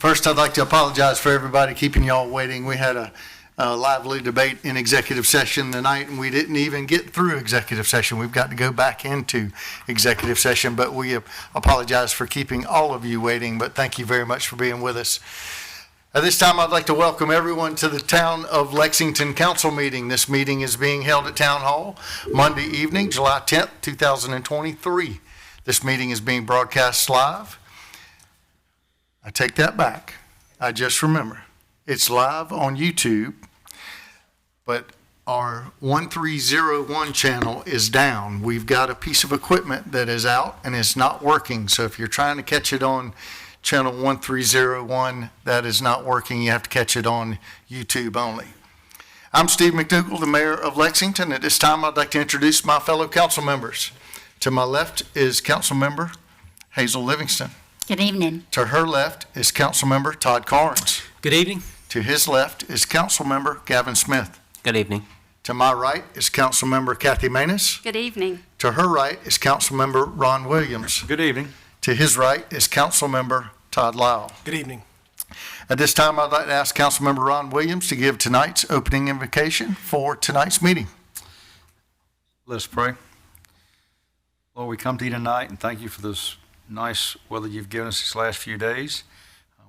First, I'd like to apologize for everybody keeping y'all waiting. We had a lively debate in executive session tonight, and we didn't even get through executive session. We've got to go back into executive session, but we apologize for keeping all of you waiting, but thank you very much for being with us. At this time, I'd like to welcome everyone to the Town of Lexington Council meeting. This meeting is being held at Town Hall Monday evening, July 10th, 2023. This meeting is being broadcast live. I take that back. I just remember. It's live on YouTube, but our 1301 channel is down. We've got a piece of equipment that is out and it's not working. So if you're trying to catch it on channel 1301, that is not working. You have to catch it on YouTube only. I'm Steve McDougall, the mayor of Lexington. At this time, I'd like to introduce my fellow council members. To my left is Council Member Hazel Livingston. Good evening. To her left is Council Member Todd Carnes. Good evening. To his left is Council Member Gavin Smith. Good evening. To my right is Council Member Kathy Maness. Good evening. To her right is Council Member Ron Williams. Good evening. To his right is Council Member Todd Lyle. Good evening. At this time, I'd like to ask Council Member Ron Williams to give tonight's opening invocation for tonight's meeting. Let us pray. Lord, we come to you tonight and thank you for this nice weather you've given us these last few days.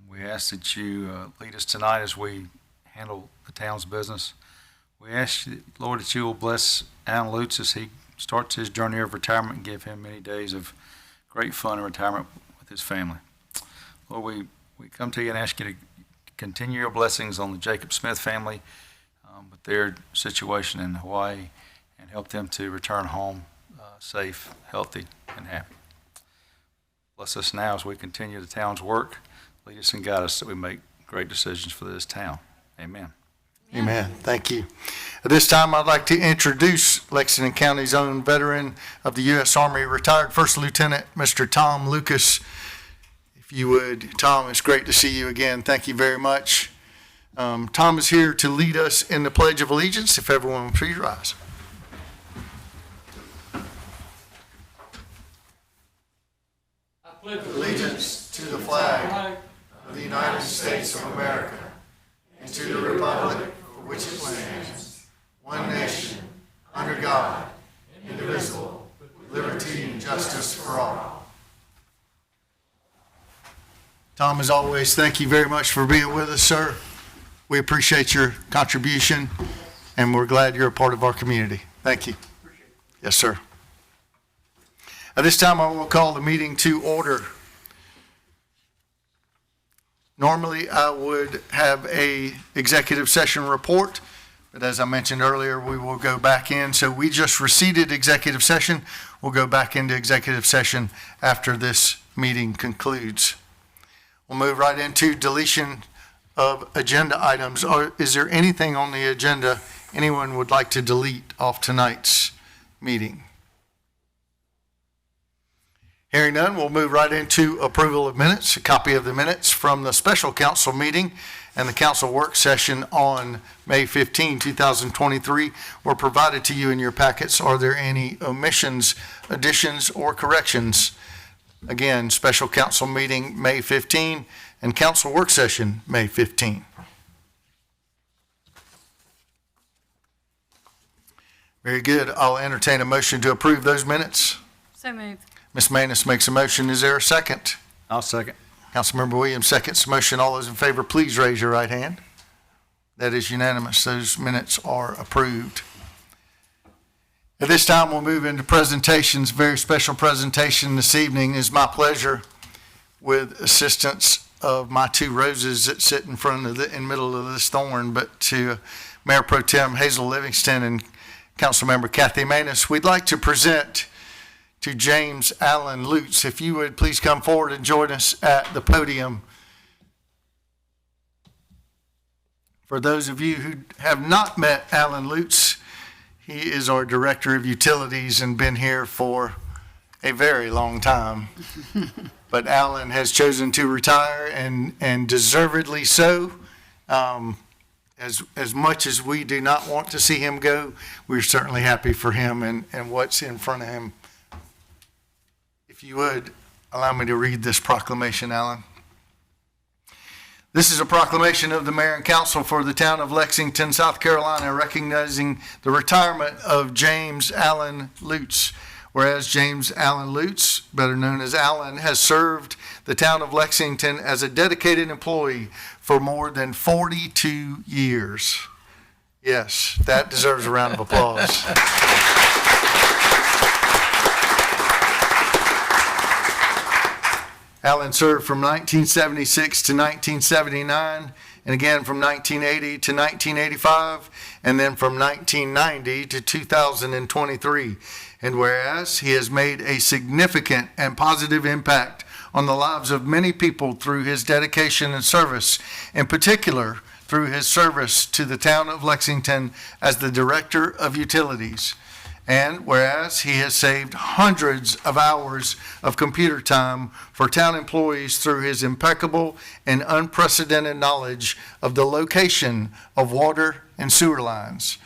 We ask that you lead us tonight as we handle the town's business. We ask you, Lord, that you will bless Alan Lutz as he starts his journey of retirement and give him many days of great fun in retirement with his family. Lord, we come to you and ask you to continue your blessings on the Jacob Smith family with their situation in Hawaii and help them to return home safe, healthy, and happy. Bless us now as we continue the town's work. Lead us and guide us that we make great decisions for this town. Amen. Amen. Thank you. At this time, I'd like to introduce Lexington County's own veteran of the U.S. Army, retired First Lieutenant, Mr. Tom Lucas. If you would, Tom, it's great to see you again. Thank you very much. Tom is here to lead us in the Pledge of Allegiance. If everyone will please rise. I pledge allegiance to the flag of the United States of America and to the republic for which it stands, one nation, under God, indivisible, with liberty and justice for all. Tom, as always, thank you very much for being with us, sir. We appreciate your contribution, and we're glad you're a part of our community. Thank you. Yes, sir. At this time, I will call the meeting to order. Normally, I would have a executive session report, but as I mentioned earlier, we will go back in. So we just receded executive session. We'll go back into executive session after this meeting concludes. We'll move right into deletion of agenda items. Is there anything on the agenda anyone would like to delete off tonight's meeting? Hearing none, we'll move right into approval of minutes. A copy of the minutes from the special council meeting and the council work session on May 15, 2023 were provided to you in your packets. Are there any omissions, additions, or corrections? Again, special council meeting May 15 and council work session May 15. Very good. I'll entertain a motion to approve those minutes. So moved. Ms. Maness makes a motion. Is there a second? I'll second. Councilmember Williams seconds the motion. All those in favor, please raise your right hand. That is unanimous. Those minutes are approved. At this time, we'll move into presentations. Very special presentation this evening. It is my pleasure, with assistance of my two roses that sit in front of in middle of this thorn, but to Mayor Pro Tem Hazel Livingston and Councilmember Kathy Maness, we'd like to present to James Allen Lutz. If you would please come forward and join us at the podium. For those of you who have not met Allen Lutz, he is our Director of Utilities and been here for a very long time. But Allen has chosen to retire and deservedly so. As much as we do not want to see him go, we're certainly happy for him and what's in front of him. If you would, allow me to read this proclamation, Allen. This is a proclamation of the mayor and council for the town of Lexington, South Carolina, recognizing the retirement of James Allen Lutz. Whereas James Allen Lutz, better known as Allen, has served the town of Lexington as a dedicated employee for more than 42 years. Yes, that deserves a round of applause. Allen served from 1976 to 1979, and again from 1980 to 1985, and then from 1990 to 2023. And whereas he has made a significant and positive impact on the lives of many people through his dedication and service, in particular through his service to the town of Lexington as the Director of Utilities. And whereas he has saved hundreds of hours of computer time for town employees through his impeccable and unprecedented knowledge of the location of water and sewer lines.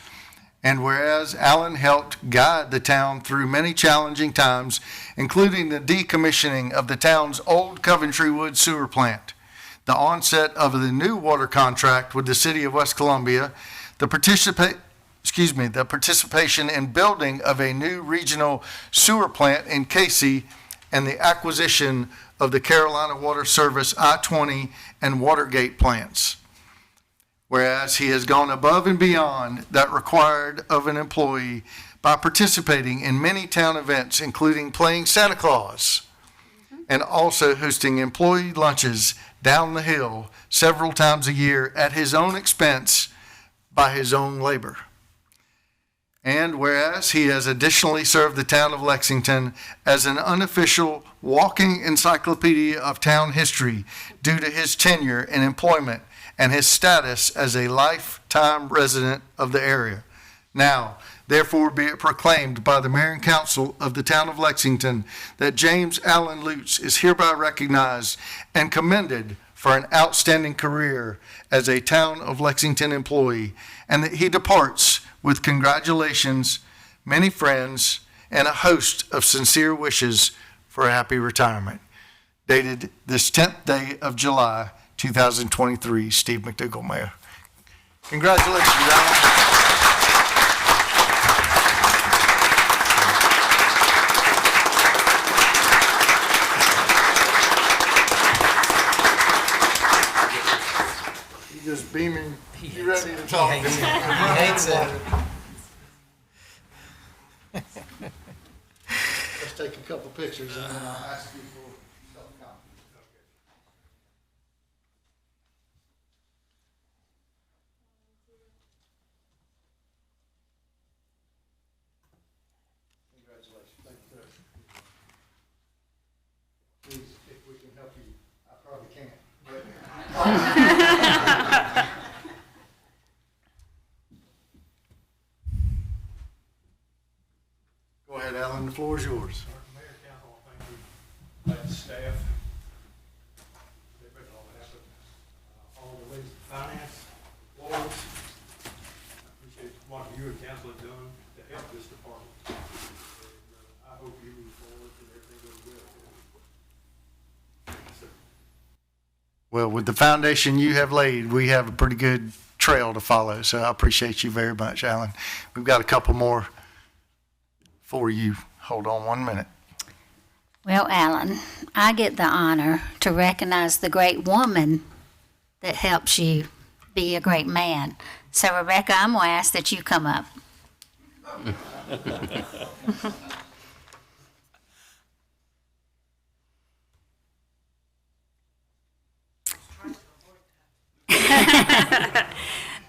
And whereas Allen helped guide the town through many challenging times, including the decommissioning of the town's old Coventry Wood sewer plant, the onset of the new water contract with the city of West Columbia, the participation in building of a new regional sewer plant in Casey, and the acquisition of the Carolina Water Service I-20 and Watergate plants. Whereas he has gone above and beyond that required of an employee by participating in many town events, including playing Santa Claus, and also hosting employee lunches down the hill several times a year at his own expense by his own labor. And whereas he has additionally served the town of Lexington as an unofficial walking encyclopedia of town history due to his tenure and employment and his status as a lifetime resident of the area. Now, therefore, be it proclaimed by the mayor and council of the town of Lexington that James Allen Lutz is hereby recognized and commended for an outstanding career as a town of Lexington employee, and that he departs with congratulations, many friends, and a host of sincere wishes for a happy retirement. Dated this 10th day of July, 2023, Steve McDougall, Mayor. Congratulations, Alan. Just beaming, you ready to talk? He hates it. Let's take a couple pictures and then I'll ask you for some comments. Congratulations. Thank you, sir. Please, if we can help you, I probably can't. Go ahead, Alan, the floor is yours. Mayor, council, thank you, glad staff, everybody, all that, all the ladies of finance, lawyers. I appreciate what you and council have done to help this department. And, I hope you move forward and everything goes well. Thank you, sir. Well, with the foundation you have laid, we have a pretty good trail to follow, so I appreciate you very much, Alan. We've got a couple more for you. Hold on 1 minute. Well, Alan, I get the honor to recognize the great woman that helps you be a great man. So, Rebecca, I'm going to ask that you come up.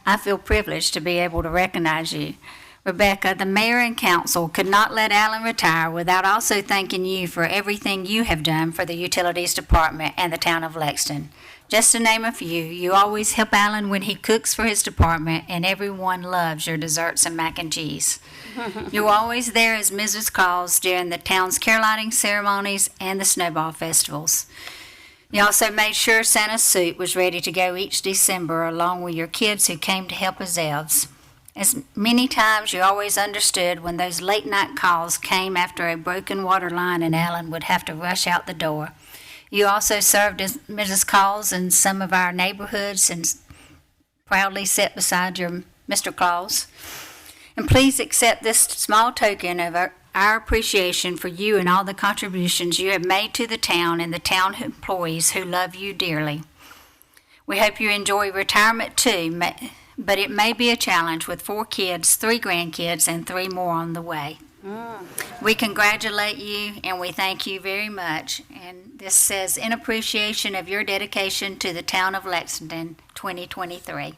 I feel privileged to be able to recognize you. Rebecca, the mayor and council could not let Alan retire without also thanking you for everything you have done for the utilities department and the town of Lexington. Just to name a few, you always help Alan when he cooks for his department, and everyone loves your desserts and mac and cheese. You're always there as Mrs. calls during the town's carolining ceremonies and the snowball festivals. You also made sure Santa's suit was ready to go each December, along with your kids who came to help as elves. As many times you always understood when those late night calls came after a broken water line and Alan would have to rush out the door. You also served as Mrs. Claus in some of our neighborhoods and proudly sat beside your Mr. Claus. And please accept this small token of our appreciation for you and all the contributions you have made to the town and the town employees who love you dearly. We hope you enjoy retirement too, but it may be a challenge with 4 kids, 3 grandkids, and 3 more on the way. We congratulate you and we thank you very much. And this says, in appreciation of your dedication to the town of Lexington, 2023.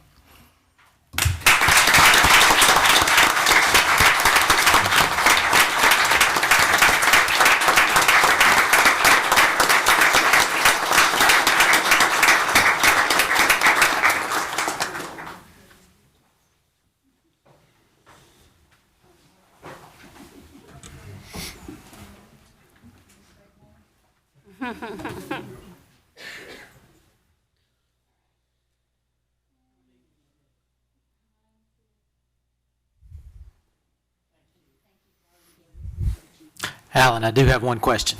Alan, I do have one question.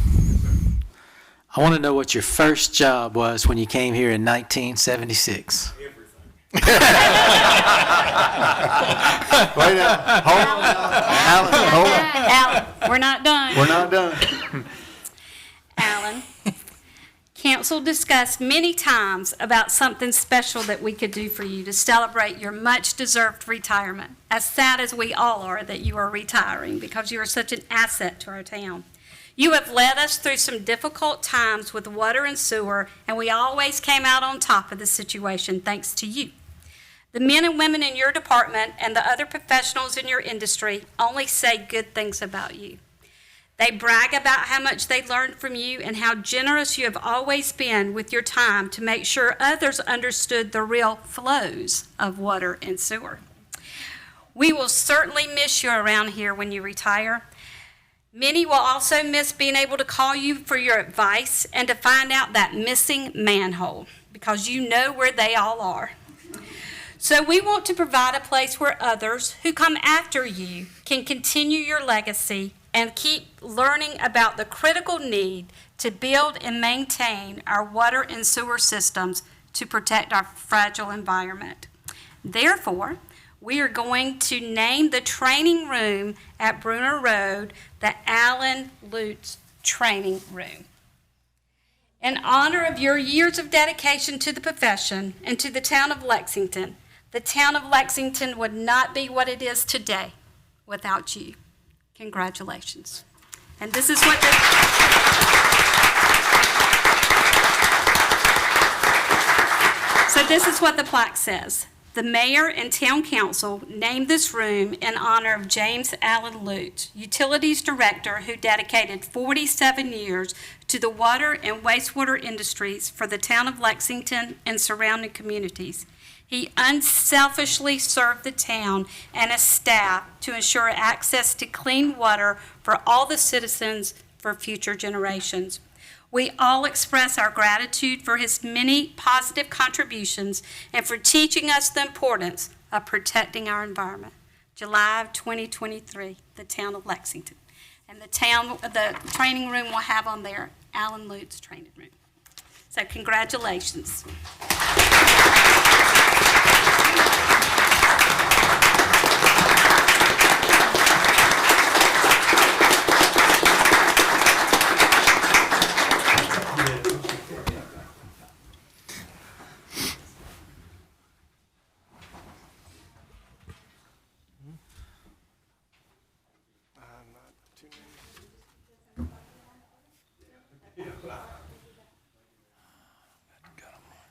I want to know what your first job was when you came here in 1976. Wait up. Hold on. Alan, hold on. Alan, we're not done. We're not done. Alan, council discussed many times about something special that we could do for you to celebrate your much-deserved retirement. As sad as we all are that you are retiring because you are such an asset to our town. You have led us through some difficult times with water and sewer, and we always came out on top of the situation thanks to you. The men and women in your department and the other professionals in your industry only say good things about you. They brag about how much they learned from you and how generous you have always been with your time to make sure others understood the real flows of water and sewer. We will certainly miss you around here when you retire. Many will also miss being able to call you for your advice and to find out that missing manhole, because you know where they all are. So we want to provide a place where others who come after you can continue your legacy and keep learning about the critical need to build and maintain our water and sewer systems to protect our fragile environment. Therefore, we are going to name the training room at Bruner Road the Allen Lutz Training Room. In honor of your years of dedication to the profession and to the town of Lexington, the town of Lexington would not be what it is today without you. Congratulations. And this is what this is what the plaque says. The mayor and town council named this room in honor of James Allen Lutz, utilities director who dedicated 47 years to the water and wastewater industries for the town of Lexington and surrounding communities. He unselfishly served the town and its staff to ensure access to clean water for all the citizens for future generations. We all express our gratitude for his many positive contributions and for teaching us the importance of protecting our environment. July of 2023, the town of Lexington. And the training room will have on there Allen Lutz Training Room. So congratulations.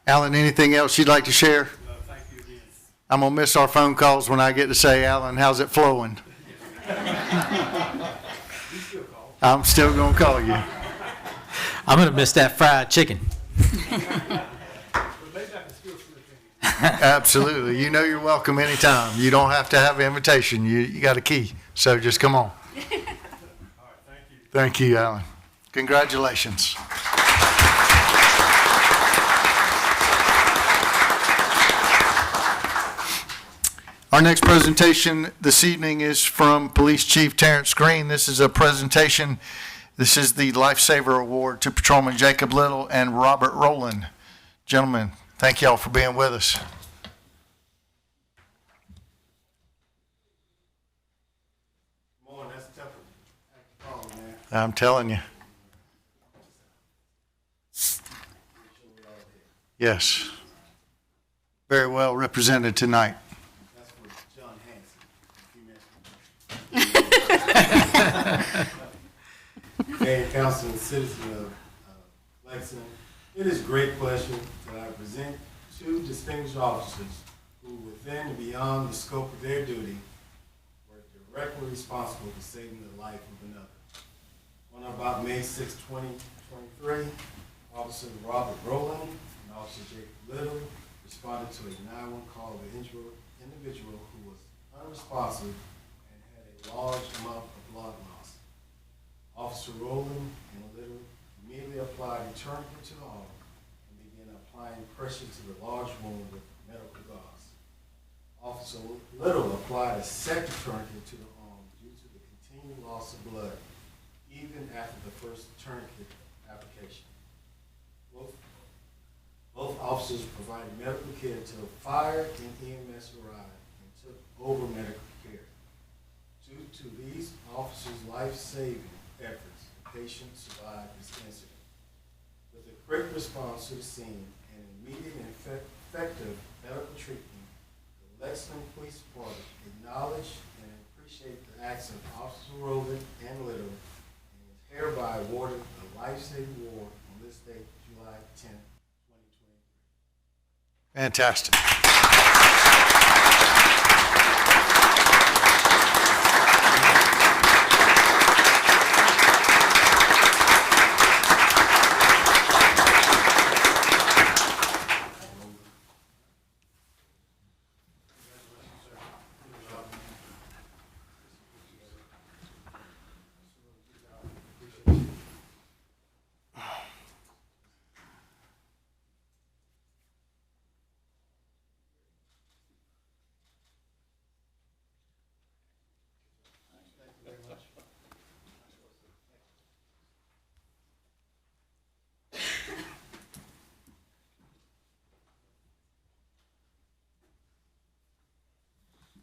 Alan, anything else you'd like to share? Thank you again. I'm going to miss our phone calls when I get to say, Alan, how's it flowing? I'm still going to call you. I'm going to miss that fried chicken. Absolutely. You know you're welcome anytime. You don't have to have an invitation. You got a key. So just come on. All right, thank you. Thank you, Alan. Congratulations. Our next presentation this evening is from Police Chief Terrence Green. This is a presentation This is the Lifesaver Award to Patrolman Jacob Little and Robert Rowland. Gentlemen, thank y'all for being with us. Come on, that's tough. Oh, man. I'm telling you. Yes. Very well represented tonight. That's for John Hanson. Mayor, council, and citizen of Lexington, it is great pleasure that I present two distinguished officers who, within and beyond the scope of their duty, were directly responsible for saving the life of another. On about May 6, 2023, Officer Robert Rowland and Officer Jacob Little responded to a 911 call of an injured individual who was unresponsive and had a large amount of blood loss. Officer Rowland and Little immediately applied a tourniquet to the arm and began applying pressure to the large wound with medical gauze. Officer Little applied a second tourniquet to the arm due to the continued loss of blood, even after the first tourniquet application. Both officers provided medical care until fire and EMS arrived and took over medical care. Due to these officers' life-saving efforts, the patient survived this incident. With a quick response to the scene and immediate and effective medical treatment, the Lexington Police Department acknowledge and appreciate the acts of Officer Rowland and Little and is hereby awarded the Life-Saving Award on this date, July 10, 2023. Fantastic.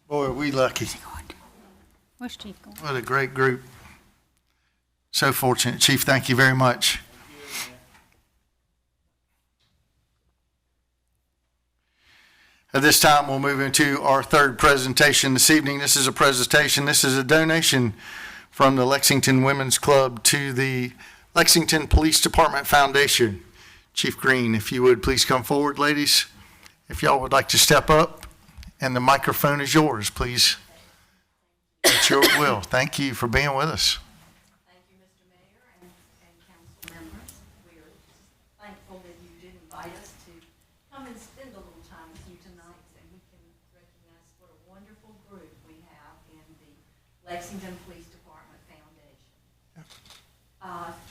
Boy, are we lucky. Where's Chief going? What a great group. So fortunate. Chief, thank you very much. At this time, we'll move into our third presentation this evening. This is a presentation. This is a donation from the Lexington Women's Club to the Lexington Police Department Foundation. Chief Green, if you would please come forward, ladies. If y'all would like to step up, and the microphone is yours, please. It's your will. Thank you for being with us. Thank you, Mr. Mayor and council members. We are thankful that you did invite us to come and spend a little time with you tonight, and we can recognize what a wonderful group we have in the Lexington Police Department Foundation.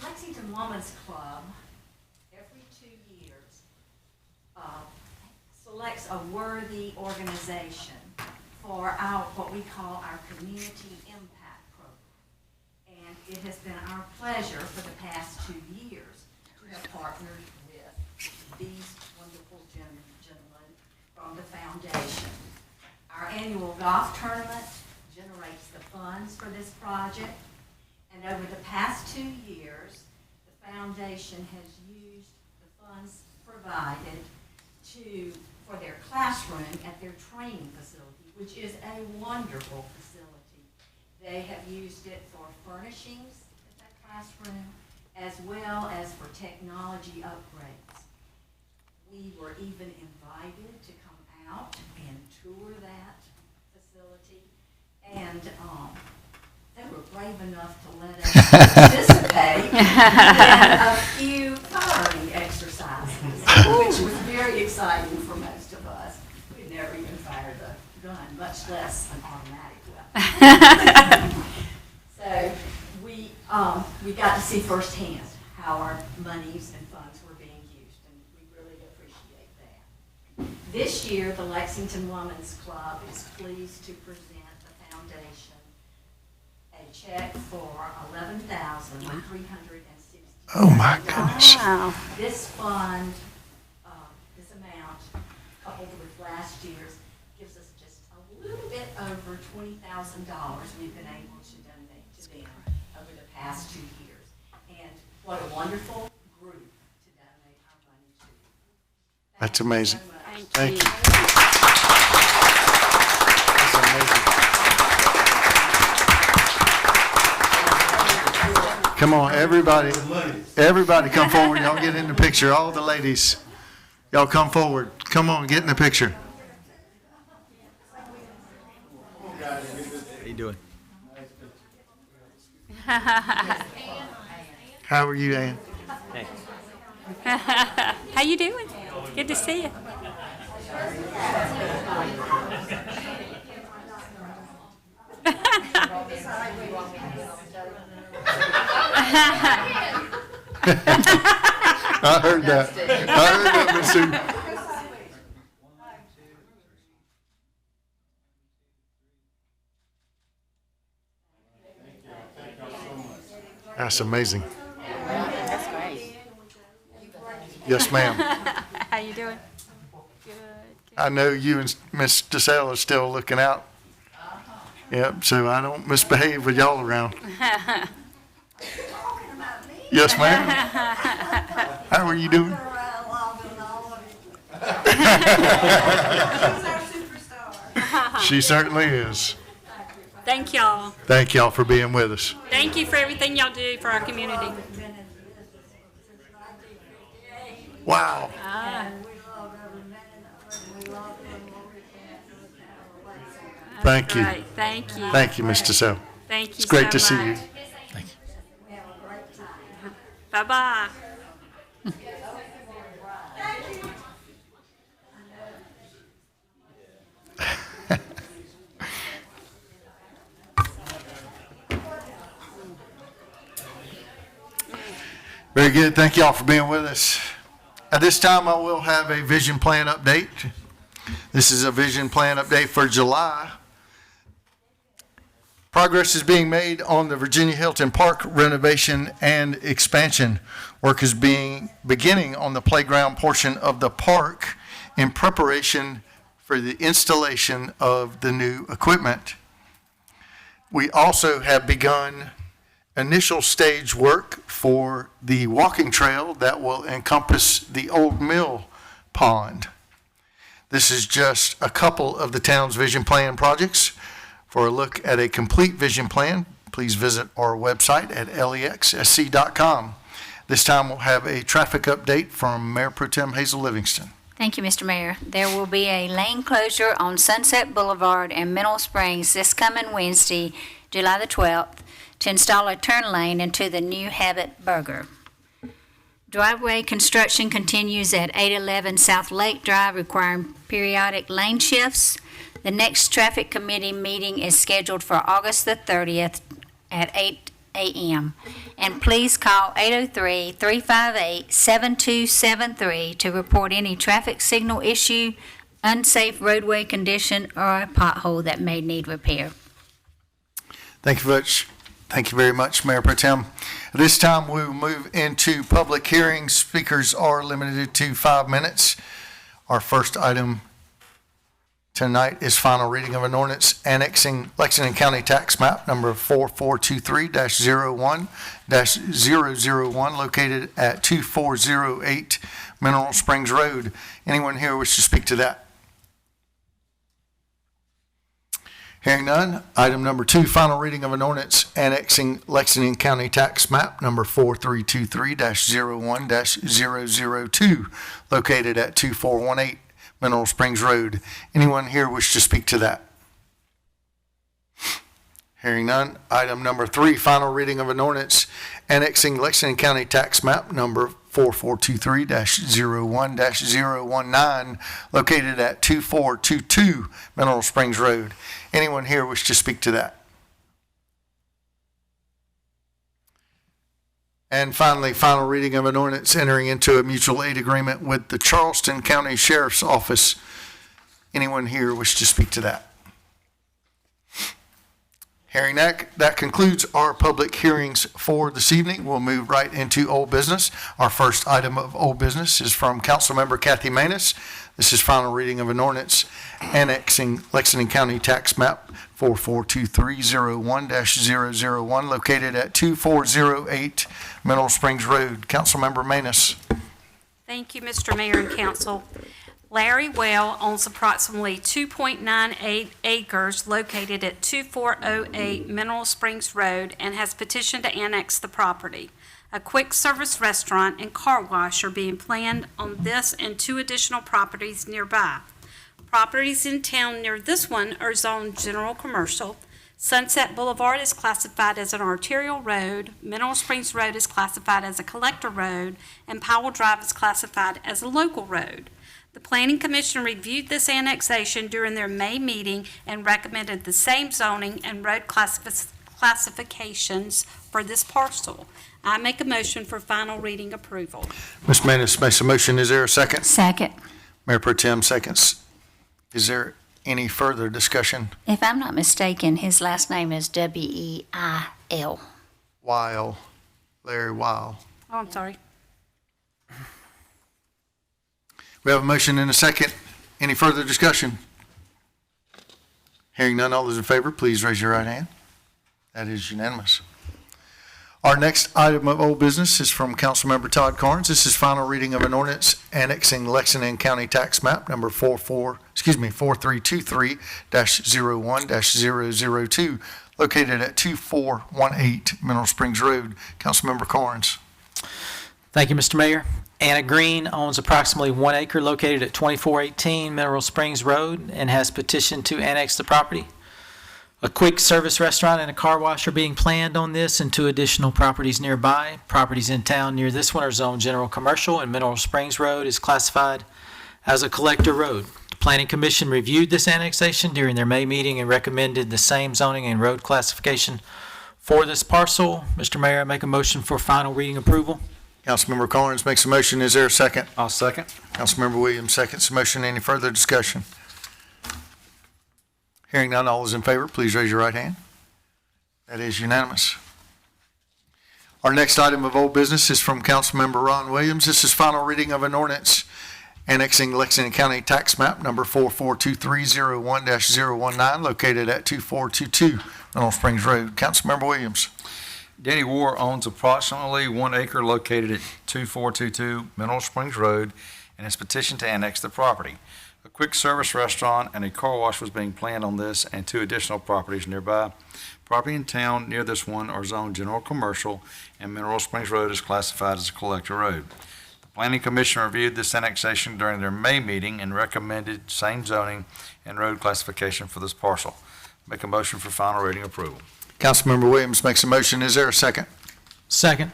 Lexington Women's Club, every 2 years, selects a worthy organization for what we call our Community Impact Program. And it has been our pleasure for the past 2 years to have partnered with these wonderful gentlemen from the foundation. Our annual golf tournament generates the funds for this project. And over the past 2 years, the foundation has used the funds provided for their classroom at their training facility, which is a wonderful facility. They have used it for furnishings at that classroom, as well as for technology upgrades. We were even invited to come out and tour that facility, and they were brave enough to let us participate in a few firing exercises, which was very exciting for most of us. We'd never even fired a gun, much less an automatic weapon. So we got to see firsthand how our monies and funds were being used, and we really appreciate that. This year, the Lexington Women's Club is pleased to present the foundation a a check for $11,360. Oh, my goodness. Wow. This fund, this amount, coupled with last year's, gives us just a little bit over $20,000 we've been able to donate to them over the past 2 years. And what a wonderful group to donate our money to. That's amazing. Thank you. That's amazing. Come on, everybody come forward. Y'all get in the picture. All the ladies, y'all come forward. Come on, get in the picture. How you doing? How are you, Ann? How you doing? Good to see you. I heard that. Miss Sue. That's amazing. That's great. Yes, ma'am. How you doing? Good. I know you and Miss DeSalle are still looking out. Yep, so I don't misbehave with y'all around. Yes, ma'am. How are you doing? She certainly is. Thank y'all. Thank y'all for being with us. Thank you for everything y'all do for our community. Wow. Thank you. Right. Thank you. Thank you, Miss DeSalle. Thank you It's great so to see you. much. Bye-bye. Very good. Thank y'all for being with us. At this time, I will have a vision plan update. This is a vision plan update for July. Progress is being made on the Virginia Hilton Park renovation and expansion. Work is beginning on the playground portion of the park in preparation for the installation of the new equipment. We also have begun initial stage work for the walking trail that will encompass the old mill pond. This is just a couple of the town's vision plan projects. For a look at a complete vision plan, please visit our website at lexsc.com. This time we'll have a traffic update from Mayor Pro Tem Hazel Livingston. Thank you, Mr. Mayor. There will be a lane closure on Sunset Boulevard in Mineral Springs this coming Wednesday, July the 12th, to install a turn lane into the new Habit Burger. Driveway construction continues at 811 South Lake Drive, requiring periodic lane shifts. The next traffic committee meeting is scheduled for August the 30th at 8 a.m. And please call 803-358-7273 to report any traffic signal issue, unsafe roadway condition, or a pothole that may need repair. Thank you very much, Mayor Pro Tem. At this time, we will move into public hearings. Speakers are limited to 5 minutes. Our first item tonight is final reading of an ordinance annexing Lexington County Tax Map number 4423-01-001 located at 2408 Mineral Springs Road. Anyone here wish to speak to that? Hearing none, item number 2, final reading of an ordinance annexing Lexington County Tax Map number 4323-01-002 located at 2418 Mineral Springs Road. Anyone here wish to speak to that? Hearing none, item number 3, final reading of an ordinance annexing Lexington County Tax Map number 4423-01-019 located at 2422 Mineral Springs Road. Anyone here wish to speak to that? And finally, final reading of an ordinance entering into a mutual aid agreement with the Charleston County Sheriff's Office. Anyone here wish to speak to that? Hearing that concludes our public hearings for this evening. We'll move right into old business. Our first item of old business is from Councilmember Kathy Manis. This is final reading of an ordinance annexing Lexington County Tax Map 442301-001 located at 2408 Mineral Springs Road. Councilmember Manis. Thank you, Mr. Mayor and Council. Larry Well owns approximately 2.98 acres located at 2408 Mineral Springs Road and has petitioned to annex the property. A quick service restaurant and car wash are being planned on this and 2 additional properties nearby. Properties in town near this one are zoned general commercial. Sunset Boulevard is classified as an arterial road, Mineral Springs Road is classified as a collector road, and Powell Drive is classified as a local road. The Planning Commission reviewed this annexation during their May meeting and recommended the same zoning and road classifications for this parcel. I make a motion for final reading approval. Ms. Manis makes a motion. Is there a second? Second. Mayor Pro Tem seconds. Is there any further discussion? If I'm not mistaken, his last name is W-E-I-L. Weil, Larry Weil. Oh, I'm sorry. We have a motion and a second. Any further discussion? Hearing none, all those in favor, please raise your right hand. That is unanimous. Our next item of old business is from Councilmember Todd Carnes. This is final reading of an ordinance annexing Lexington County Tax Map number 4323-01-002 located at 2418 Mineral Springs Road. Councilmember Carnes. Thank you, Mr. Mayor. Anna Green owns approximately 1 acre located at 2418 Mineral Springs Road and has petitioned to annex the property. A quick service restaurant and a car wash are being planned on this and 2 additional properties nearby. Properties in town near this one are zoned general commercial and Mineral Springs Road is classified as a collector road. The Planning Commission reviewed this annexation during their May meeting and recommended the same zoning and road classification for this parcel. Mr. Mayor, I make a motion for final reading approval. Councilmember Carnes makes a motion. Is there a second? I'll second. Councilmember Williams seconds the motion. Any further discussion? Hearing none, all those in favor, please raise your right hand. That is unanimous. Our next item of old business is from Councilmember Ron Williams. This is final reading of an ordinance annexing Lexington County Tax Map number 442301-019 located at 2422 Mineral Springs Road. Councilmember Williams. Denny War owns approximately 1 acre located at 2422 Mineral Springs Road and has petitioned to annex the property. A quick service restaurant and a car wash was being planned on this and 2 additional properties nearby. Property in town near this one are zoned general commercial and Mineral Springs Road is classified as a collector road. The Planning Commission reviewed this annexation during their May meeting and recommended same zoning and road classification for this parcel. Make a motion for final reading approval. Councilmember Williams makes a motion. Is there a second? Second.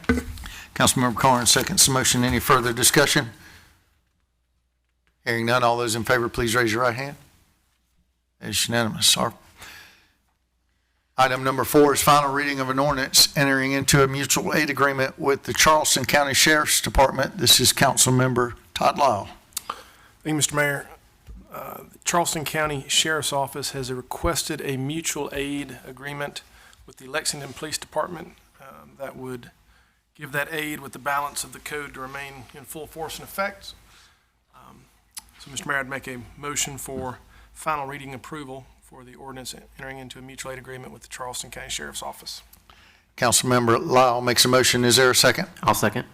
Councilmember Carnes seconds the motion. Any further discussion? Hearing none, all those in favor, please raise your right hand. That is unanimous. Our item number 4 is final reading of an ordinance entering into a mutual aid agreement with the Charleston County Sheriff's Department. This is Councilmember Todd Lyle. Thank you, Mr. Mayor. The Charleston County Sheriff's Office has requested a mutual aid agreement with the Lexington Police Department that would give that aid with the balance of the code to remain in full force and effect. So, Mr. Mayor, I'd make a motion for final reading approval for the ordinance entering into a mutual aid agreement with the Charleston County Sheriff's Office. Councilmember Lyle makes a motion. Is there a second? I'll second.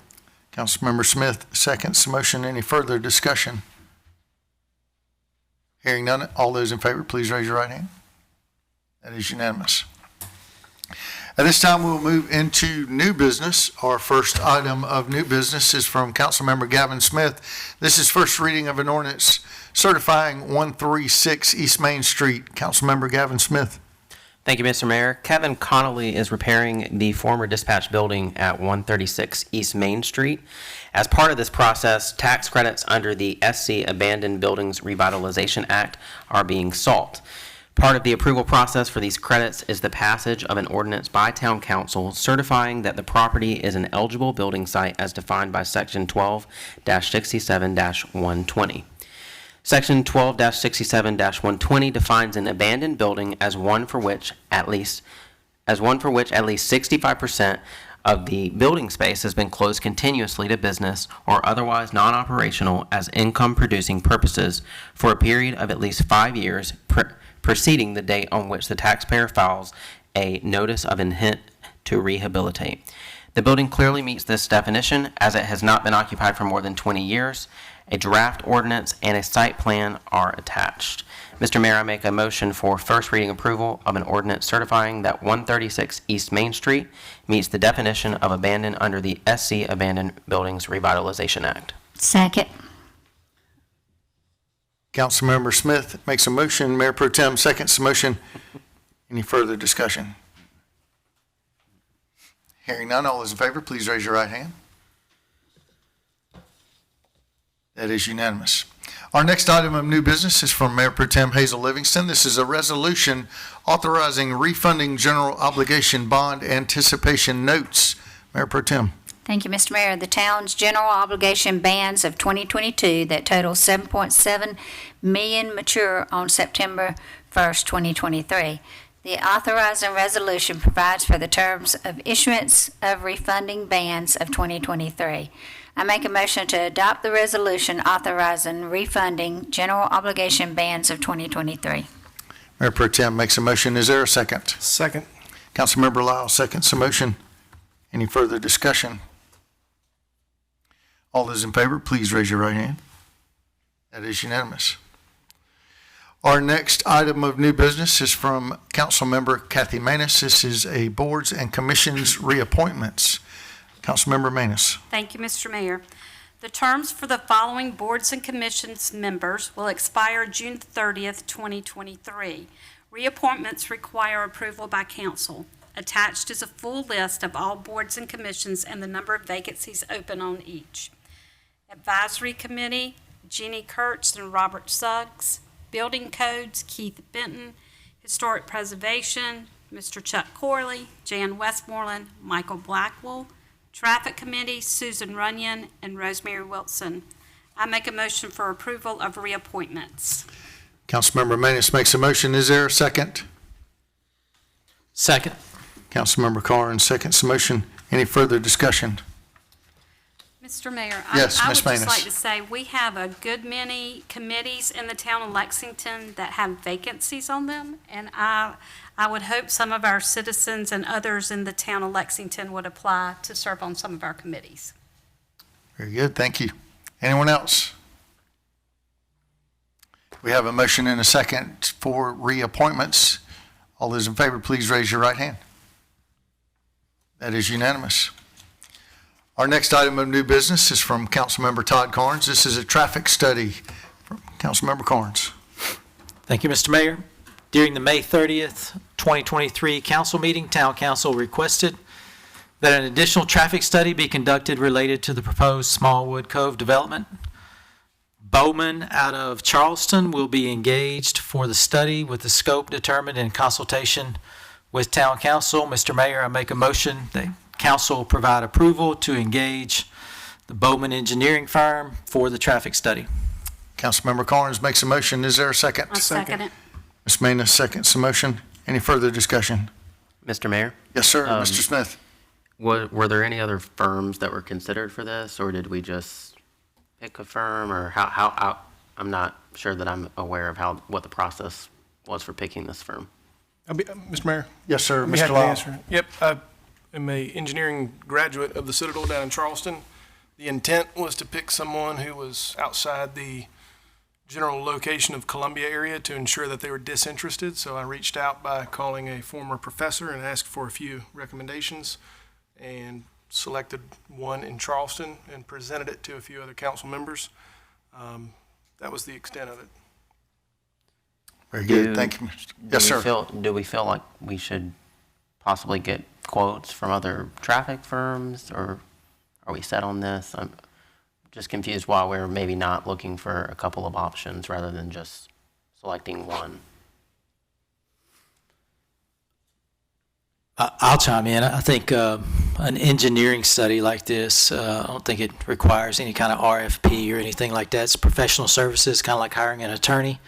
Councilmember Smith seconds the motion. Any further discussion? Hearing none, all those in favor, please raise your right hand. That is unanimous. At this time, we'll move into new business. Our first item of new business is from Councilmember Gavin Smith. This is first reading of an ordinance certifying 136 East Main Street. Councilmember Gavin Smith. Thank you, Mr. Mayor. Kevin Connolly is repairing the former dispatch building at 136 East Main Street. As part of this process, tax credits under the SC Abandoned Buildings Revitalization Act are being sought. Part of the approval process for these credits is the passage of an ordinance by Town Council certifying that the property is an eligible building site as defined by Section 12-67-120. Section 12-67-120 defines an abandoned building as one for which at least as one for which at least 65% of the building space has been closed continuously to business or otherwise non-operational as income-producing purposes for a period of at least 5 years preceding the date on which the taxpayer files a notice of intent to rehabilitate. The building clearly meets this definition as it has not been occupied for more than 20 years. A draft ordinance and a site plan are attached. Mr. Mayor, I make a motion for first reading approval of an ordinance certifying that 136 East Main Street meets the definition of abandoned under the SC Abandoned Buildings Revitalization Act. Second. Councilmember Smith makes a motion, Mayor Pro Tem seconds the motion. Any further discussion? Hearing none, all those in favor, please raise your right hand. That is unanimous. Our next item of new business is from Mayor Pro Tem Hazel Livingston. This is a resolution authorizing refunding general obligation bond anticipation notes. Mayor Pro Tem. Thank you, Mr. Mayor. The town's general obligation bonds of 2022 that total $7.7 million mature on September 1st, 2023. The authorizing resolution provides for the terms of issuance of refunding bonds of 2023. I make a motion to adopt the resolution authorizing refunding general obligation bonds of 2023. Mayor Pro Tem makes a motion. Is there a second? Second. Councilmember Lyle seconds the motion. Any further discussion? All those in favor, please raise your right hand. That is unanimous. Our next item of new business is from Councilmember Kathy Manis. This is a boards and commissions reappointments. Councilmember Manis. Thank you, Mr. Mayor. The terms for the following boards and commissions members will expire June 30th, 2023. Reappointments require approval by council. Attached is a full list of all boards and commissions and the number of vacancies open on each. Advisory Committee, Jeannie Kurtz and Robert Suggs. Building Codes, Keith Benton. Historic Preservation, Mr. Chuck Corley, Jan Westmoreland, Michael Blackwell. Traffic Committee, Susan Runyon and Rosemary Wilson. I make a motion for approval of reappointments. Councilmember Manis makes a motion. Is there a second? Second. Councilmember Carnes seconds the motion. Any further discussion? Mr. Mayor, Yes, I Ms. would just Manus. like to say we have a good many committees in the town of Lexington that have vacancies on them, and I would hope some of our citizens and others in the town of Lexington would apply to serve on some of our committees. Very good. Thank you. Anyone else? We have a motion and a second for reappointments. All those in favor, please raise your right hand. That is unanimous. Our next item of new business is from Councilmember Todd Carnes. This is a traffic study from Councilmember Carnes. Thank you, Mr. Mayor. During the May 30th, 2023 council meeting, Town Council requested that an additional traffic study be conducted related to the proposed Smallwood Cove development. Bowman out of Charleston will be engaged for the study with the scope determined in consultation with Town Council. Mr. Mayor, I make a motion that Council provide approval to engage the Bowman engineering firm for the traffic study. Councilmember Carnes makes a motion. Is there a second? I'll second it. Ms. Manus seconds the motion. Any further discussion? Mr. Mayor, Yes, sir. Mr. Smith. were there any other firms that were considered for this, or did we just pick a firm, or how I'm not sure that I'm aware of what the process was for picking this firm. Mr. Mayor? Yes, sir. I'd be Mr. happy to Lyle. answer. Yep, I am a engineering graduate of the Citadel down in Charleston. The intent was to pick someone who was outside the general location of Columbia area to ensure that they were disinterested. So I reached out by calling a former professor and asked for a few recommendations and selected one in Charleston and presented it to a few other council members. That was the extent of it. Very good. Thank you. Yes, sir. Do we feel like we should possibly get quotes from other traffic firms, or are we set on this? I'm just confused why we're maybe not looking for a couple of options rather than just selecting one. I'll chime in. I think an engineering study like this, I don't think it requires any kind of RFP or anything like that. It's professional services, kind of like hiring an attorney.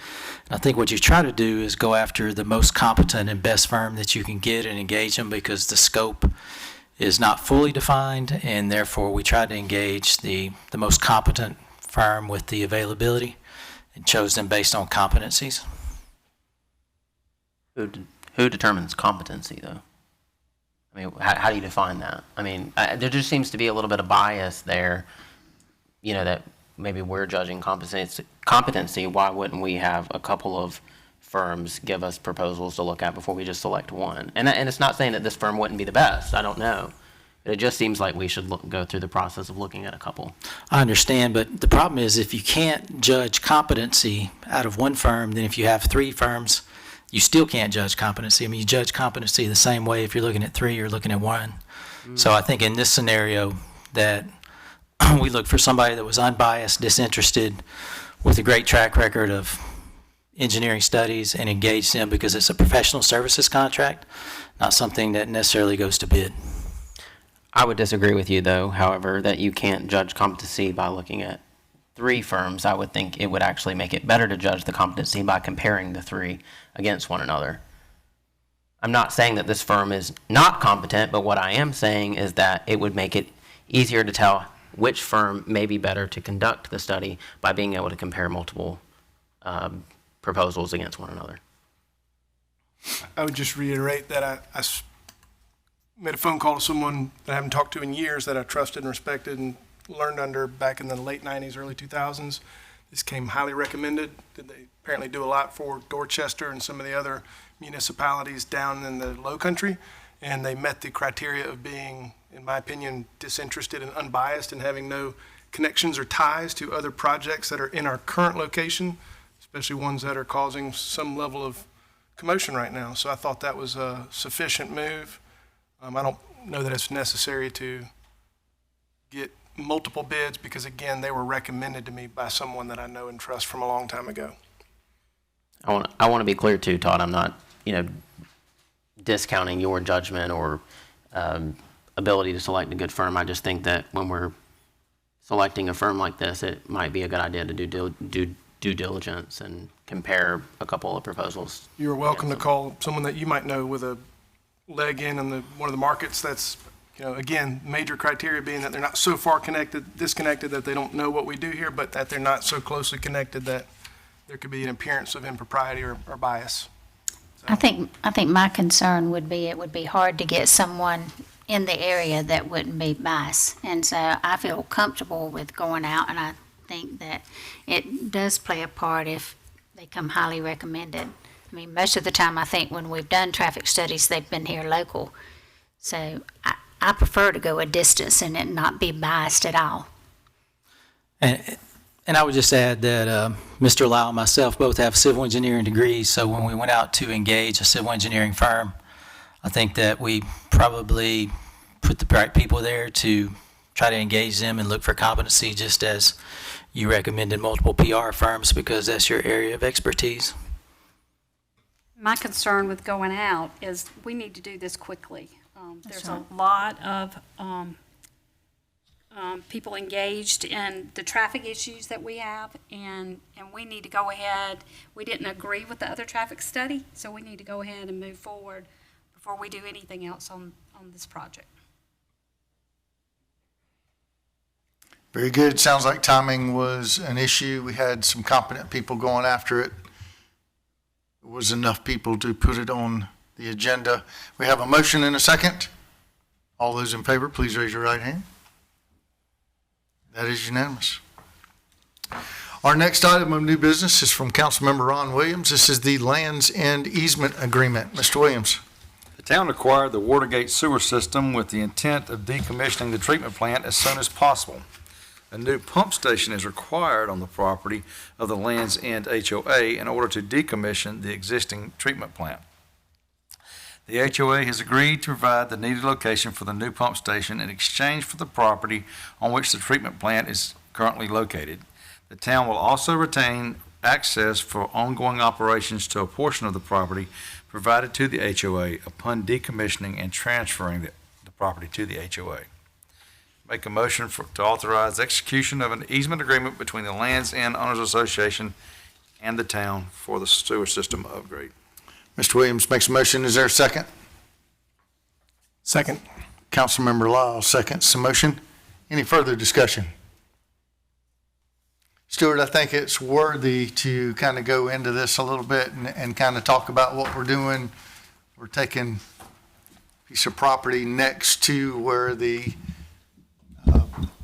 And I think what you try to do is go after the most competent and best firm that you can get and engage them, because the scope is not fully defined, and therefore we try to engage the most competent firm with the availability and chose them based on competencies. Who determines competency, though? I mean, how do you define that? I mean, there just seems to be a little bit of bias there, that maybe we're judging competency. Why wouldn't we have a couple of firms give us proposals to look at before we just select one? And it's not saying that this firm wouldn't be the best. I don't know. It just seems like we should go through the process of looking at a couple. I understand, but the problem is if you can't judge competency out of one firm, then if you have three firms, you still can't judge competency. I mean, you judge competency the same way if you're looking at three or looking at one. So I think in this scenario that we look for somebody that was unbiased, disinterested, with a great track record of engineering studies, and engage them because it's a professional services contract, not something that necessarily goes to bid. I would disagree with you, though, however, that you can't judge competency by looking at three firms. I would think it would actually make it better to judge the competency by comparing the three against one another. I'm not saying that this firm is not competent, but what I am saying is that it would make it easier to tell which firm may be better to conduct the study by being able to compare multiple proposals against one another. I would just reiterate that I made a phone call to someone that I haven't talked to in years that I trusted and respected and learned under back in the late 90s, early 2000s. This came highly recommended. They apparently do a lot for Dorchester and some of the other municipalities down in the Low Country, and they met the criteria of being, in my opinion, disinterested and unbiased and having no connections or ties to other projects that are in our current location, especially ones that are causing some level of commotion right now. So I thought that was a sufficient move. I don't know that it's necessary to get multiple bids because, again, they were recommended to me by someone that I know and trust from a long time ago. I want to be clear too, Todd. I'm not, discounting your judgment or ability to select a good firm. I just think that when we're selecting a firm like this, it might be a good idea to do due diligence and compare a couple of proposals. You're welcome to call someone that you might know with a leg in one of the markets that's, again, major criteria being that they're not so far disconnected that they don't know what we do here, but that they're not so closely connected that there could be an appearance of impropriety or bias. So. I think my concern would be it would be hard to get someone in the area that wouldn't be biased. And so I feel comfortable with going out, and I think that it does play a part if they come highly recommended. I mean, most of the time I think when we've done traffic studies, they've been here local. So I prefer to go a distance and it not be biased at all. And I would just add that Mr. Lau and myself both have civil engineering degrees, so when we went out to engage a civil engineering firm, I think that we probably put the right people there to try to engage them and look for competency, just as you recommended multiple PR firms because that's your area of expertise. My concern with going out is we need to do this quickly. There's a lot of people engaged in the traffic issues that we have, and we need to go ahead. We didn't agree with the other traffic study, so we need to go ahead and move forward before we do anything else on this project. Very good. Sounds like timing was an issue. We had some competent people going after it. There was enough people to put it on the agenda. We have a motion and a second. All those in favor, please raise your right hand. That is unanimous. Our next item of new business is from Councilmember Ron Williams. This is the Lands End Easement Agreement. Mr. Williams. The town acquired the Watergate sewer system with the intent of decommissioning the treatment plant as soon as possible. A new pump station is required on the property of the Lands End HOA in order to decommission the existing treatment plant. The HOA has agreed to provide the needed location for the new pump station in exchange for the property on which the treatment plant is currently located. The town will also retain access for ongoing operations to a portion of the property provided to the HOA upon decommissioning and transferring the property to the HOA. Make a motion to authorize execution of an easement agreement between the Lands End Owners Association and the town for the sewer system upgrade. Mr. Williams makes a motion. Is there a second? Second. Councilmember Lyle seconds the motion. Any further discussion? Stuart, I think it's worthy to kind of go into this a little bit and kind of talk about what we're doing. We're taking a piece of property next to where the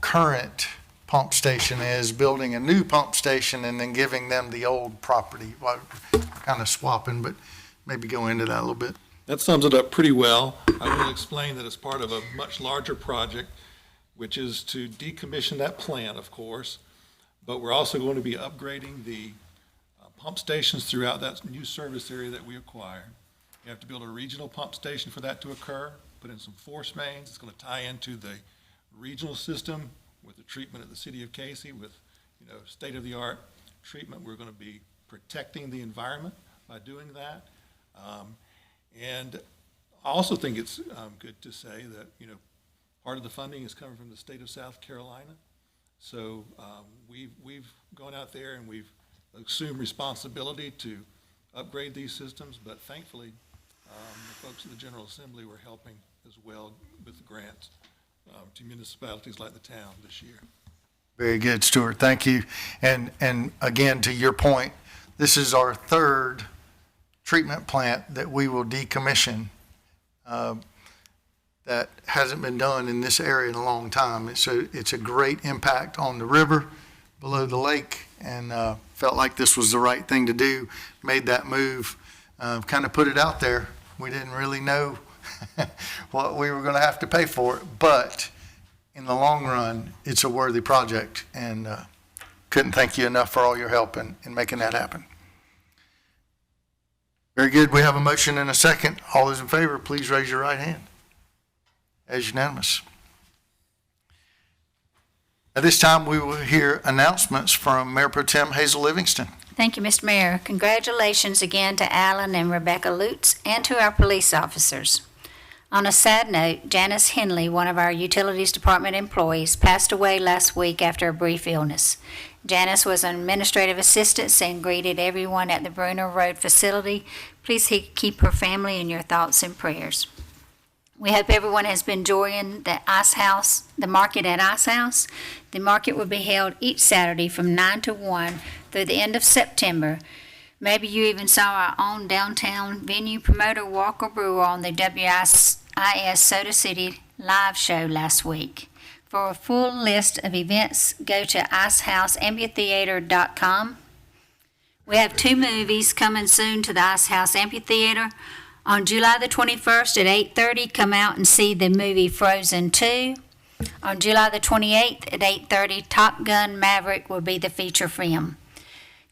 current pump station is, building a new pump station and then giving them the old property. Well, kind of swapping, but maybe go into that a little bit. That sums it up pretty well. I will explain that it's part of a much larger project, which is to decommission that plant, of course, but we're also going to be upgrading the pump stations throughout that new service area that we acquired. You have to build a regional pump station for that to occur, put in some force mains. It's going to tie into the regional system with the treatment of the city of Casey with, state-of-the-art treatment. We're going to be protecting the environment by doing that. And I also think it's good to say that, part of the funding is coming from the state of South Carolina. So we've gone out there and we've assumed responsibility to upgrade these systems, but thankfully, the folks at the General Assembly were helping as well with the grants to municipalities like the town this year. Very good, Stuart. Thank you. And again, to your point, this is our third treatment plant that we will decommission that hasn't been done in this area in a long time. It's a great impact on the river below the lake, and felt like this was the right thing to do. Made that move, kind of put it out there. We didn't really know what we were going to have to pay for it, but in the long run, it's a worthy project, and couldn't thank you enough for all your help in making that happen. Very good. We have a motion and a second. All those in favor, please raise your right hand. As unanimous. At this time, we will hear announcements from Mayor Pro Tem Hazel Livingston. Thank you, Mr. Mayor. Congratulations again to Alan and Rebecca Lutz and to our police officers. On a sad note, Janice Henley, one of our Utilities Department employees, passed away last week after a brief illness. Janice was an administrative assistant and greeted everyone at the Bruner Road facility. Please keep her family in your thoughts and prayers. We hope everyone has been enjoying the market at Ice House. The market will be held each Saturday from 9 to 1 through the end of September. Maybe you even saw our own downtown venue promoter, Walker Brewer, on the WIS Soda City live show last week. For a full list of events, go to icehouseamphitheater.com. We have 2 movies coming soon to the Ice House Amphitheater. On July the 21st at 8:30, come out and see the movie Frozen 2. On July the 28th at 8:30, Top Gun Maverick will be the feature film.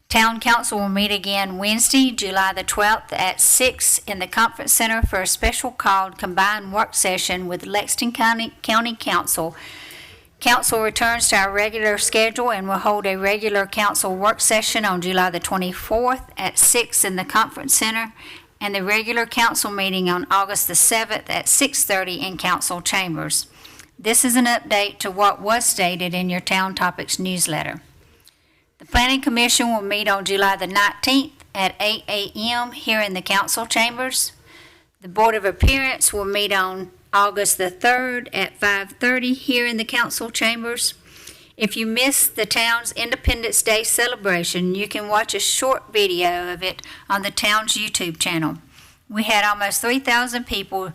Town Council will meet again Wednesday, July the 12th at 6 in the Conference Center for a special called Combined Work Session with Lexington County Council. Council returns to our regular schedule and will hold a regular council work session on July the 24th at 6 in the Conference Center, and the regular council meeting on August the 7th at 6:30 in council chambers. This is an update to what was stated in your Town Topics newsletter. The Planning Commission will meet on July the 19th at 8 a.m. here in the council chambers. The Board of Appearance will meet on August the 3rd at 5:30 here in the council chambers. If you missed the town's Independence Day celebration, you can watch a short video of it on the town's YouTube channel. We had almost 3,000 people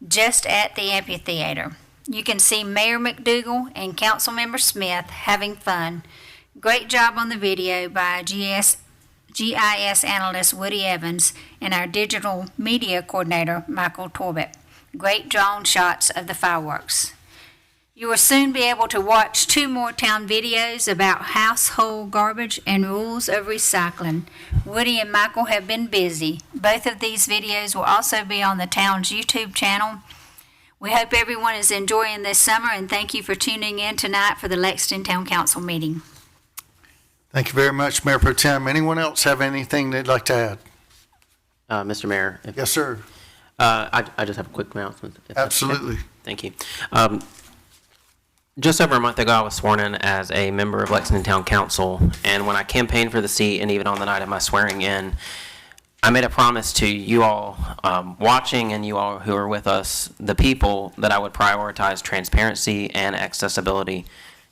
just at the amphitheater. You can see Mayor McDougal and Councilmember Smith having fun. Great job on the video by GIS analyst Woody Evans and our digital media coordinator Michael Torbett. Great drone shots of the fireworks. You will soon be able to watch 2 more town videos about household garbage and rules of recycling. Woody and Michael have been busy. Both of these videos will also be on the town's YouTube channel. We hope everyone is enjoying this summer, and thank you for tuning in tonight for the Lexington Town Council meeting. Thank you very much, Mayor Pro Tem. Anyone else have anything they'd like to add? Mr. Mayor? Yes, sir. I just have a quick announcement. If that's okay. Absolutely. Thank you. Just over a month ago, I was sworn in as a member of Lexington Town Council, and when I campaigned for the seat, and even on the night of my swearing in, I made a promise to you all watching and you all who are with us, the people, that I would prioritize transparency and accessibility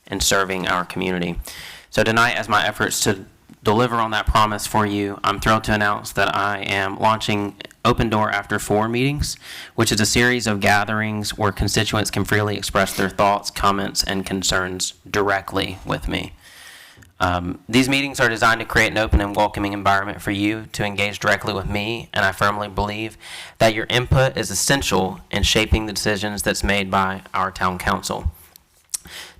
in serving our community. So tonight, as my efforts to deliver on that promise for you, I'm thrilled to announce that I am launching Open Door After 4 meetings, which is a series of gatherings where constituents can freely express their thoughts, comments, and concerns directly with me. These meetings are designed to create an open and welcoming environment for you to engage directly with me, and I firmly believe that your input is essential in shaping the decisions that's made by our town council.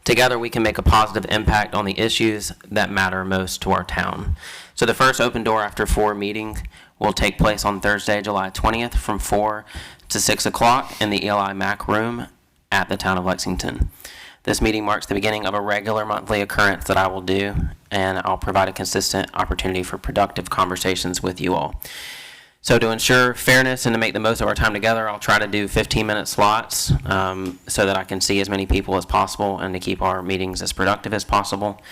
Together, we can make a positive impact on the issues that matter most to our town. So the first Open Door After 4 meeting will take place on Thursday, July 20th from 4 to 6 o'clock in the Eli Mack Room at the town of Lexington. This meeting marks the beginning of a regular monthly occurrence that I will do, and I'll provide a consistent opportunity for productive conversations with you all. So to ensure fairness and to make the most of our time together, I'll try to do 15-minute slots so that I can see as many people as possible and to keep our meetings as productive as possible.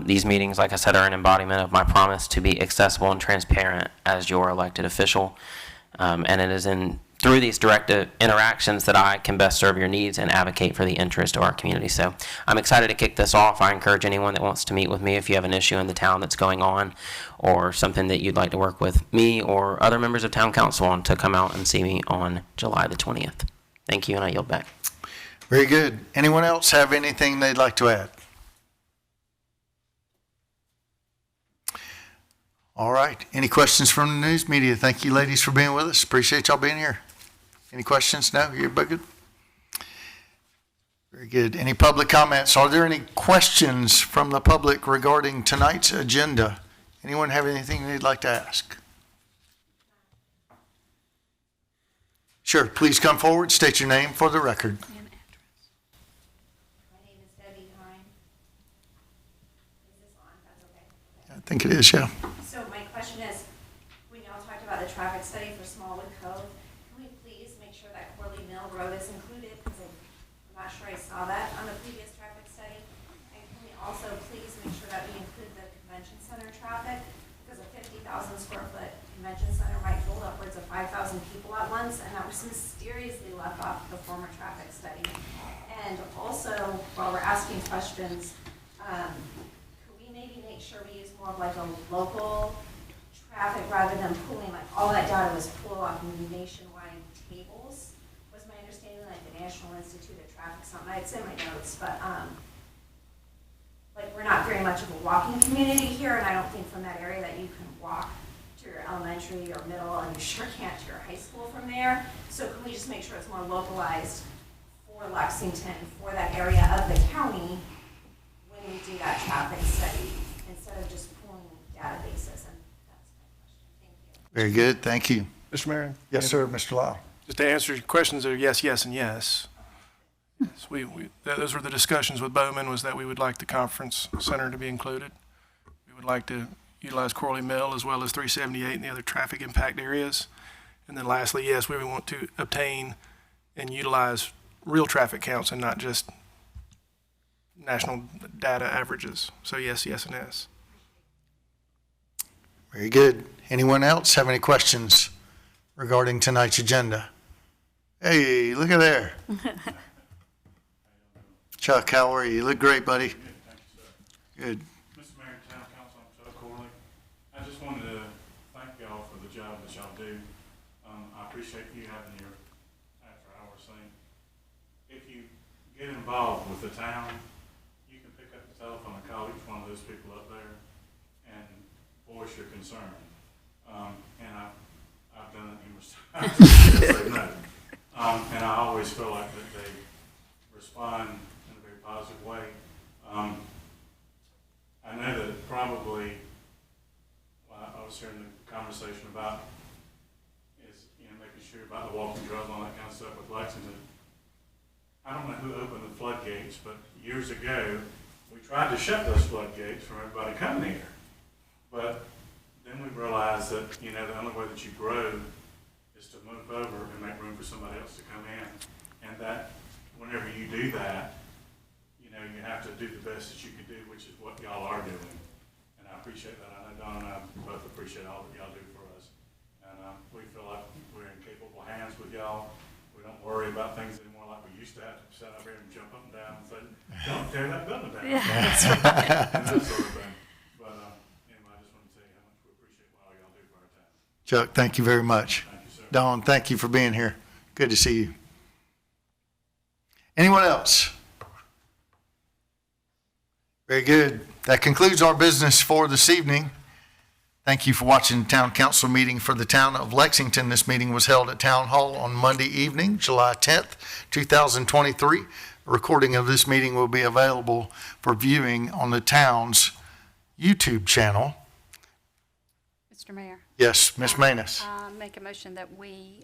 These meetings, like I said, are an embodiment of my promise to be accessible and transparent as your elected official. And it is through these direct interactions that I can best serve your needs and advocate for the interest of our community. So I'm excited to kick this off. I encourage anyone that wants to meet with me if you have an issue in the town that's going on or something that you'd like to work with me or other members of town council on to come out and see me on July the 20th. Thank you, and I yield back. Very good. Anyone else have anything they'd like to add? All right. Any questions from the news media? Thank you, ladies, for being with us. Appreciate y'all being here. Any questions? No? You're good? Very good. Any public comments? Are there any questions from the public regarding tonight's agenda? Anyone have anything they'd like to ask? Sure. Please come forward. State your name for the record. My name is Debbie Hine. Is this on? That's okay. I think it is, yeah. So my question is, when y'all talked about the traffic study for Smallwood Cove, can we please make sure that Corley Mill Road is included? Because I'm not sure I saw that on the previous traffic study. And can we also please make sure that we include the convention center traffic? Because a 50,000 square foot convention center might hold upwards of 5,000 people at once, and that was mysteriously left off the former traffic study. And also, while we're asking questions, could we maybe make sure we use more of like a local traffic rather than pulling, like all that data was pulled off nationwide tables, was my understanding, like the National Institute of Traffic, something, it's in my notes, but like we're not very much of a walking community here, and I don't think from that area that you can walk to your elementary or middle, and you sure can't to your high school from there. So can we just make sure it's more localized for Lexington, for that area of the county when we do that traffic study, instead of just pulling databases? And that's my question. Thank you. Very good. Thank you. Mr. Mayor? Yes, sir, Mr. Lyle. Just to answer your questions are yes, yes, and yes. Yes, those were the discussions with Bowman, was that we would like the conference center to be included. We would like to utilize Corley Mill as well as 378 and the other traffic impact areas. And then lastly, yes, we would want to obtain and utilize real traffic counts and not just national data averages. So yes, yes, and yes. Very good. Anyone else have any questions regarding tonight's agenda? Hey, look at there. Chuck, how are you? You look great, buddy. Good. Mr. Mayor, Town Council, I'm Chuck Corley. I just wanted to thank y'all for the job that y'all do. I appreciate you having your after-hours thing. If you get involved with the town, you can pick up the telephone and call each one of those people up there and voice your concern. And I've done it numerous times. Say no. And I always feel like that they respond in a very positive way. I know that it probably, I was hearing the conversation about is, making sure about the walking trails and all that kind of stuff with Lexington. I don't know who opened the floodgates, but years ago, we tried to shut those floodgates from everybody coming here. But then we realized that, the only way that you grow is to move over and make room for somebody else to come in. And that whenever you do that, you have to do the best that you can do, which is what y'all are doing. And I appreciate that. I know Don and I both appreciate all that y'all do for us. And we feel like we're in capable hands with y'all. We don't worry about things anymore like we used to have to sit up here and jump up and down and say, don't tear that building down. Yeah. And that sort of thing. But anyway, I just want to tell you how much we appreciate what all y'all do for our town. Chuck, thank you very much. Thank you, sir. Dawn, thank you for being here. Good to see you. Anyone else? Very good. That concludes our business for this evening. Thank you for watching the Town Council meeting for the Town of Lexington. This meeting was held at Town Hall on Monday evening, July 10th, 2023. A recording of this meeting will be available for viewing on the town's YouTube channel. Mr. Mayor, Yes, Ms. Manus. make a motion that we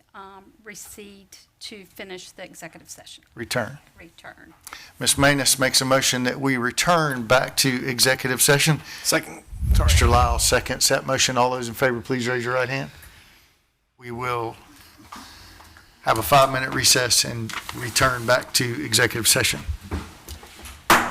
recede to finish the executive session. Return. Return. Ms. Manus makes a motion that we return back to executive session. Second, sorry. Mr. Lyle seconds that motion. All those in favor, please raise your right hand. We will have a 5-minute recess and return back to executive session.